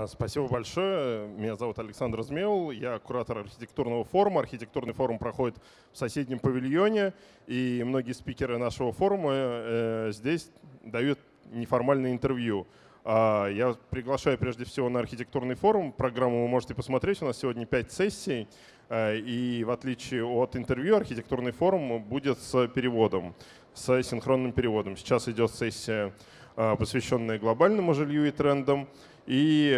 Спасибо большое. Меня зовут Александр Змеул. Я куратор архитектурного форума. Архитектурный форум проходит в соседнем павильоне, и многие спикеры нашего форума здесь дают неформальное интервью. Я приглашаю прежде всего на архитектурный форум. Программу вы можете посмотреть. У нас сегодня 5 сессий. И в отличие от интервью, архитектурный форум будет с переводом, с синхронным переводом. Сейчас идет сессия, посвященная глобальному жилью и трендам. И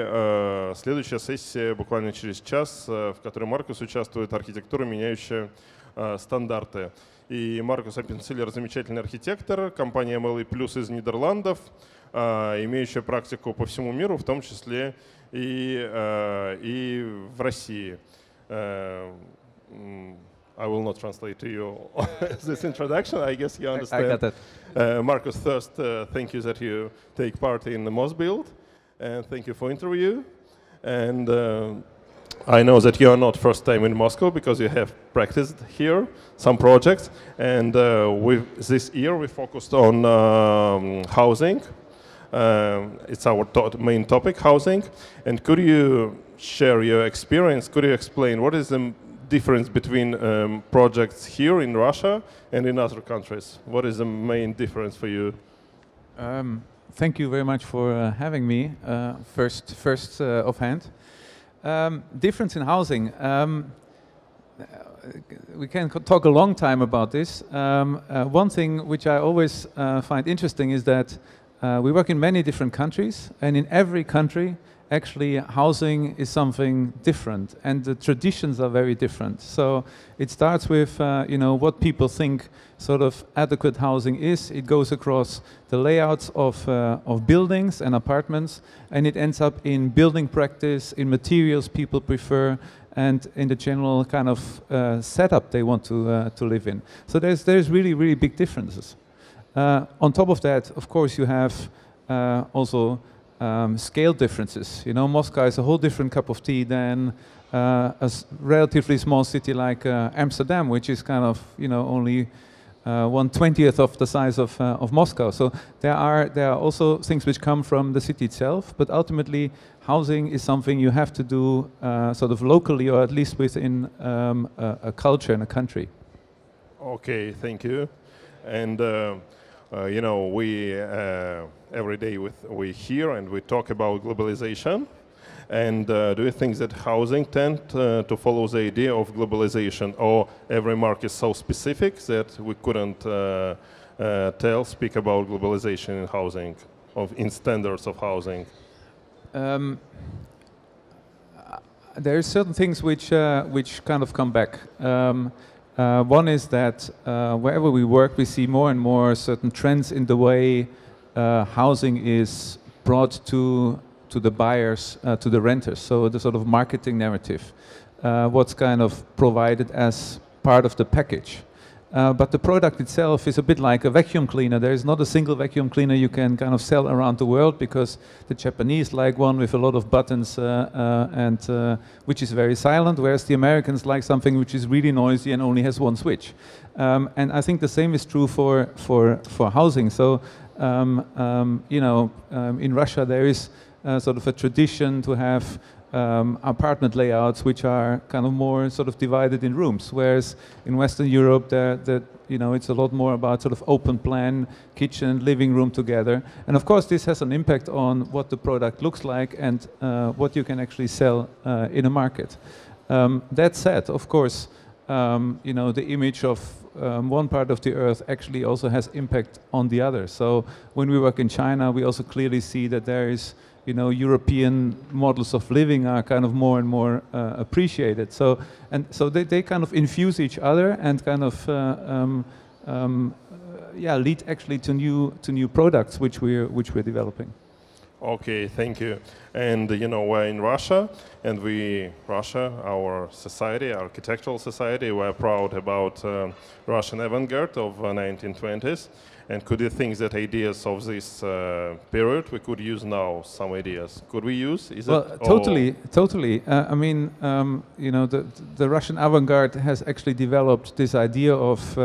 следующая сессия буквально через час, в которой Маркус участвует, архитектура, меняющая стандарты. И Маркус Аппенцеллер – замечательный архитектор, компания MLA Plus из Нидерландов, имеющая практику по всему миру, в том числе и в России. I will not translate to you this introduction. I guess you understand. I got it. Marcus, first, thank you that you take part in the MosBuild, and thank you for interview. And I know that you are not first time in Moscow because you have practiced here some projects. And this year we focused on housing. It's our main topic, housing. And could you share your experience? Could you explain what is the difference between projects here in Russia and in other countries? What is the main difference for you? Thank you very much for having me. First offhand. Difference in housing. We can talk a long time about this. One thing which I always find interesting is that we work in many different countries, and in every country actually housing is something different, and the traditions are very different. So it starts with what people think sort of adequate housing is. It goes across the layouts of buildings and apartments, and it ends up in building practice, in materials people prefer, and in the general kind of setup they want to live in. So there's really big differences. On top of that, of course, you have also scale differences. Moscow is a whole different cup of tea than a relatively small city like Amsterdam, which is kind of only 1/20th of the size of Moscow. So there are also things which come from the city itself, but ultimately housing is something you have to do sort of locally, or at least within a culture and a country. Okay, thank you. And we every day we hear and we talk about globalization. And do you think that housing tend to follow the idea of globalization, or every market is so specific that we couldn't speak about globalization in housing, in standards of housing? There are certain things which kind of come back. One is that wherever we work, we see more and more certain trends in the way housing is brought to the buyers, to the renters. So the sort of marketing narrative, what's kind of provided as part of the package. But the product itself is a bit like a vacuum cleaner. There is not a single vacuum cleaner you can kind of sell around the world, because the Japanese like one with a lot of buttons and which is very silent, whereas the Americans like something which is really noisy and only has one switch. And I think the same is true for housing. So in Russia there is sort of a tradition to have apartment layouts which are kind of more sort of divided in rooms, whereas in Western Europe it's a lot more about sort of open plan, kitchen, living room together. And of course this has an impact on what the product looks like and what you can actually sell in a market. That said, of course, the image of one part of the earth actually also has impact on the other. So when we work in China, we also clearly see that there is European models of living are kind of more and more appreciated. So they kind of infuse each other and kind of lead actually to new products which we're developing. Okay, thank you. And we're in Russia, and our society, architectural society, we're proud about Russian avant-garde of 1920s. And could you think that ideas of this period we could use now? Some ideas could we use? Totally. I mean, the Russian avant-garde has actually developed this idea of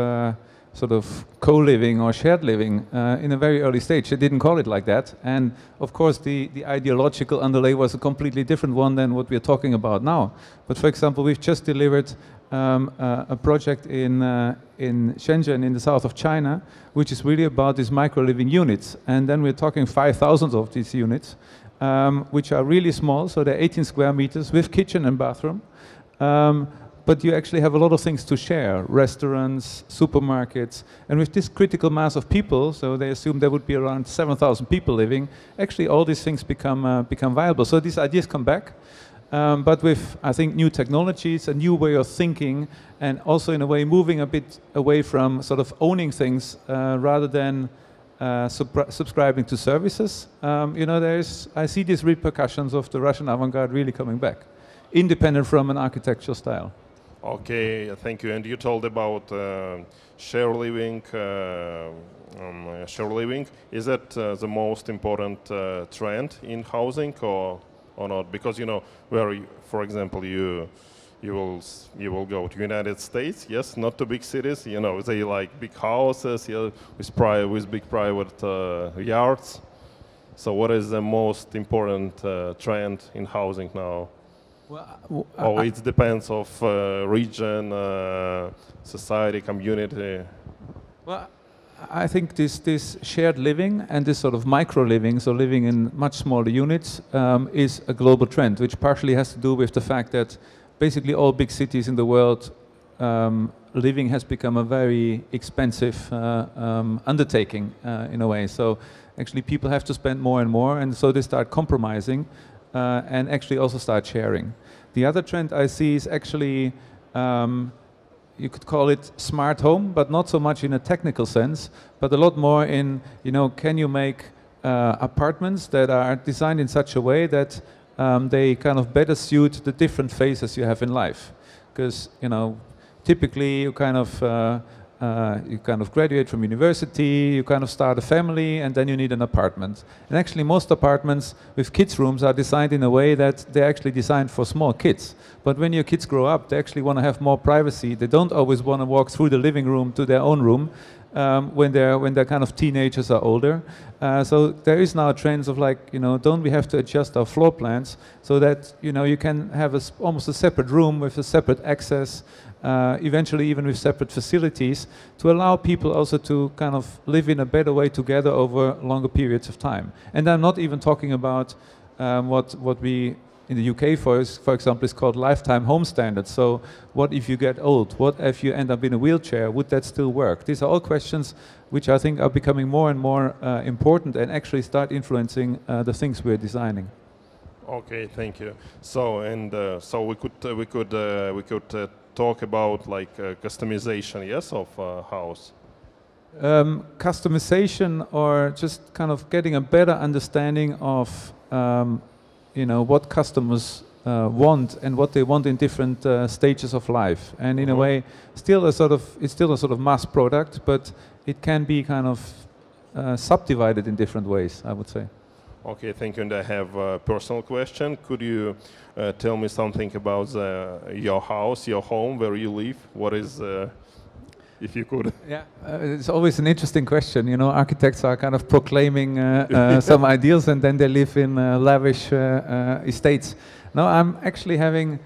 sort of co-living or shared living in a very early stage. They didn't call it like that. And of course, the ideological underlay was a completely different one than what we're talking about now. But for example, we've just delivered a project in Shenzhen in the south of China, which is really about these micro-living units. And then we're talking 5,000 of these units, which are really small, so they're 18 square meters with kitchen and bathroom. But you actually have a lot of things to share, restaurants, supermarkets, and with this critical mass of people, so they assume there would be around 7,000 people living, actually all these things become viable. So these ideas come back, but with, I think, new technologies, a new way of thinking, and also in a way moving a bit away from sort of owning things rather than subscribing to services. You know, I see these repercussions of the Russian avant-garde really coming back, independent from an architectural style. Okay, thank you. And you told about share living. Share living, is that the most important trend in housing, or not? Because you know, for example, you will go to United States. Yes, not to big cities. You know, they like big houses, yeah, with big private yards. So, what is the most important trend in housing now? Well, it depends of region, society, community. Well, I think this shared living and this sort of micro living, so living in much smaller units, is a global trend, which partially has to do with the fact that basically all big cities in the world, living has become a very expensive undertaking in a way. So actually people have to spend more and more, and so they start compromising. And actually also start sharing. The other trend I see is actually, you could call it smart home, but not so much in a technical sense, but a lot more in, you know, can you make apartments that are designed in such a way that they kind of better suit the different phases you have in life? Because, you know, typically you kind of graduate from university, you kind of start a family, and then you need an apartment. And actually most apartments with kids' rooms are designed in a way that they're actually designed for small kids. But when your kids grow up, they actually want to have more privacy. They don't always want to walk through the living room to their own room when they're kind of teenagers or older. So there is now trends of like, you know, don't we have to adjust our floor plans so that, you know, you can have almost a separate room with a separate access, eventually even with separate facilities, to allow people also to kind of live in a better way together over longer periods of time. And I'm not even talking about what we in the UK, for example, is called lifetime home standards. So what if you get old? What if you end up in a wheelchair? Would that still work? These are all questions which I think are becoming more and more important and actually start influencing the things we're designing. Okay, thank you. So so we could talk about like customization, yes, of house. Customization, or just kind of getting a better understanding of you know, what customers want and what they want in different stages of life. And in a way, it's still a sort of mass product, but it can be kind of subdivided in different ways, I would say. Okay, thank you. And I have a personal question. Could you tell me something about your house, your home, where you live? What is, if you could? Yeah, it's always an interesting question. You know, architects are kind of proclaiming some ideals, and then they live in lavish estates. No, I'm actually having,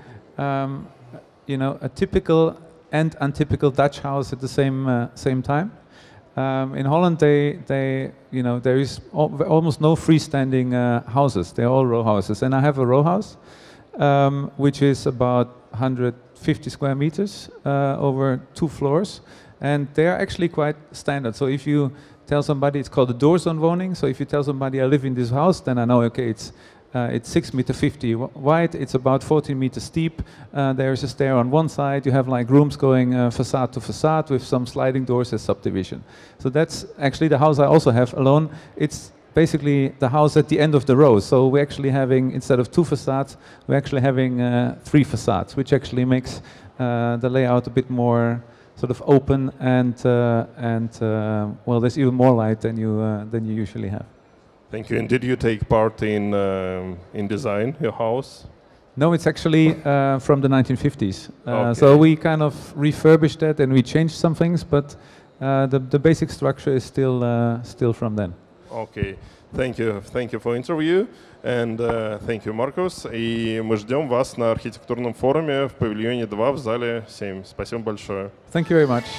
you know, a typical and untypical Dutch house at the same time. In Holland, you know, there is almost no freestanding houses. They're all row houses, and I have a row house, which is about 150 square meters over 2 floors, and they are actually quite standard. So if you tell somebody, it's called a doorzonwoning. So if you tell somebody I live in this house, then I know, okay, it's 6.50 meters wide, it's about 14 meters steep, there's a stair on one side, you have like rooms going facade to facade with some sliding doors as subdivision. So that's actually the house I also have alone. It's basically the house at the end of the row. So we're actually having, instead of 2 facades, we're actually having 3 facades, which actually makes the layout a bit more sort of open and well, there's even more light than you usually have. Thank you. And did you take part in design your house? No, it's actually from the 1950s. Okay. So we kind of refurbished that and we changed some things, but the basic structure is still from then. Okay, thank you for interview, and thank you, Маркус. И мы ждем вас на архитектурном форуме в павильоне 2 в зале 7. Спасибо большое. Thank you very much.